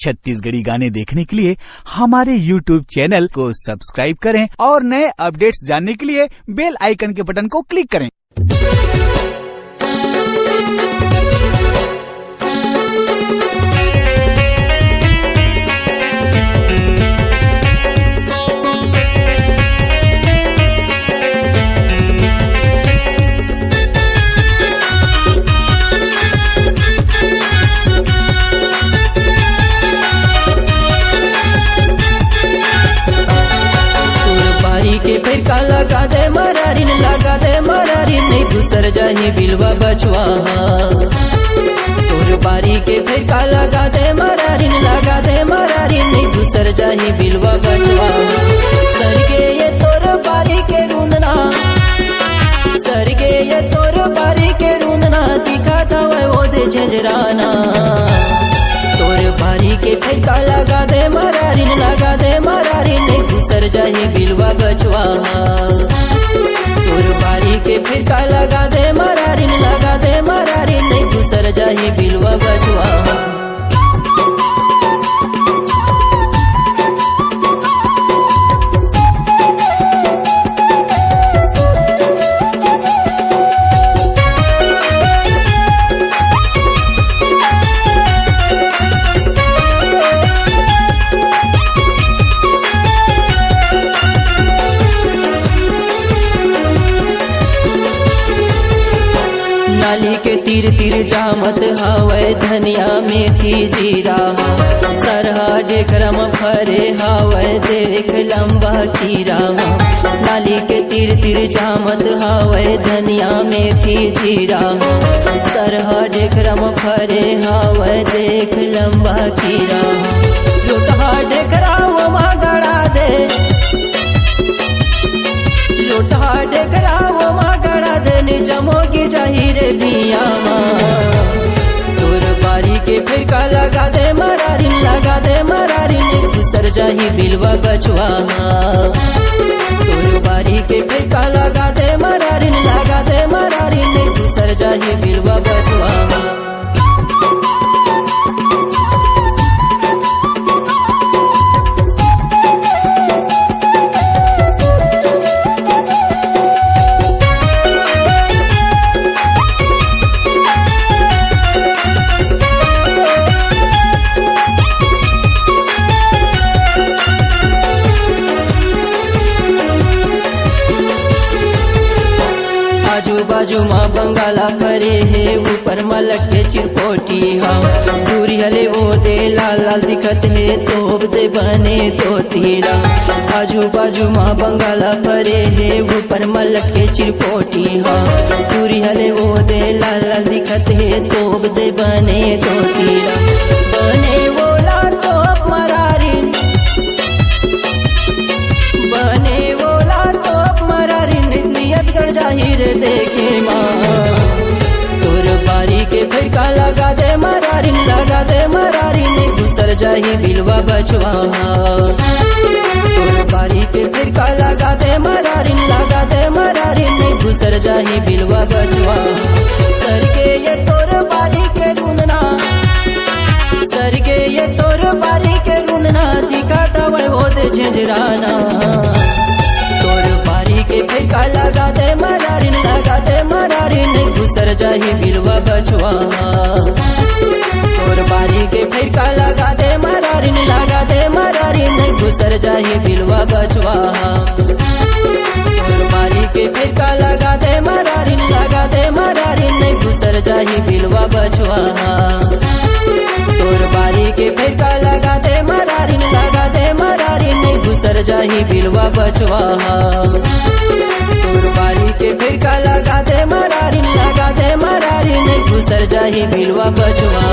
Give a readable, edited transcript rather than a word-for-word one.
छत्तीसगढ़ी गाने देखने के लिए हमारे YouTube चैनल को सब्सक्राइब करें और नए अपडेट्स जानने के लिए बेल आइकन के बटन को क्लिक करें। के फिर का लगा दे मरारिन नहीं दूसर जाही बिलवा बचवा तोर बारी के फिर का लगा दे मरारिन नहीं दूसर जाही बिलवा बचवा सरगे ये तोर बारी के रूंदना सरगे ये तोर बारी के रूंदना दिखा था वो दे झंझराना तोर बारी के फिर का लगा दे मरारिन नहीं दूसर जाही बिलवा बचवा तोर बारी के फिर का लगा दे मरारिन नहीं दूसर जाही बिलवा बचवा। नाली के तीर तीर जामत हावै धनिया मेथी जीरा सरहा डेखरम फरे हावै देख लंबा कीरा नाली के तीर तीर जामत हावै धनिया मेथी जीरा सरहा डेखरम फरे हावै देख लंबा कीरा लुटहा डेखराव मा गड़ा दे लुटहा डेखराव मा गड़ा दे निजमोगी जाहिर बिया तोर बारी के फिर का लगा दे मरारिन दूसर जाही बिलवा बचवा तोर बारी के फिर का लगा दे मरारिन दूसर जाही बिलवा बचवा। आजू बाजू माँ बंगाला परे है ऊपर मलक के चिरपोटी हाँ दूरी हले वो दे लाल लाल दिखत है तोब दे बने तो तीरा आजू बाजू माँ बंगाला परे है ऊपर मलक के चिरपोटी हाँ दूरी हले वो दे लाल लाल दिखत है तोब दे बने तो तीरा बने वो ला तोप मरारिन बने वो ला तोप मरारिन नियत कर जाहिर देखे माँ तोर बारी के फिर का लगा दे मरारिन दूसर जाही बिलवा बचवा तोर बारी के फिर का लगा दे मरारिन दूसर जाही बिलवा बचवा सरगे ये तोर बारी के रूंदना सरगे ये तोर बारी के रूंदना दिखाता वो दे झंझराना तोर बारी के फिर का लगा दे मरारिन दूसर जाही बिलवा बचवा तोर बारी के फिर का लगा दे मरारिन दूसर जाही बिलवा बचवा तोर बारी के फिर का लगा दे मरारिन दूसर जाही बिलवा बचवा तोर बारी के फिर का लगा दे मरारिन दूसर जाही बिलवा बचवा तोर बारी के फिर का लगा दे मरारिन दूसर जाही बिलवा बचवा।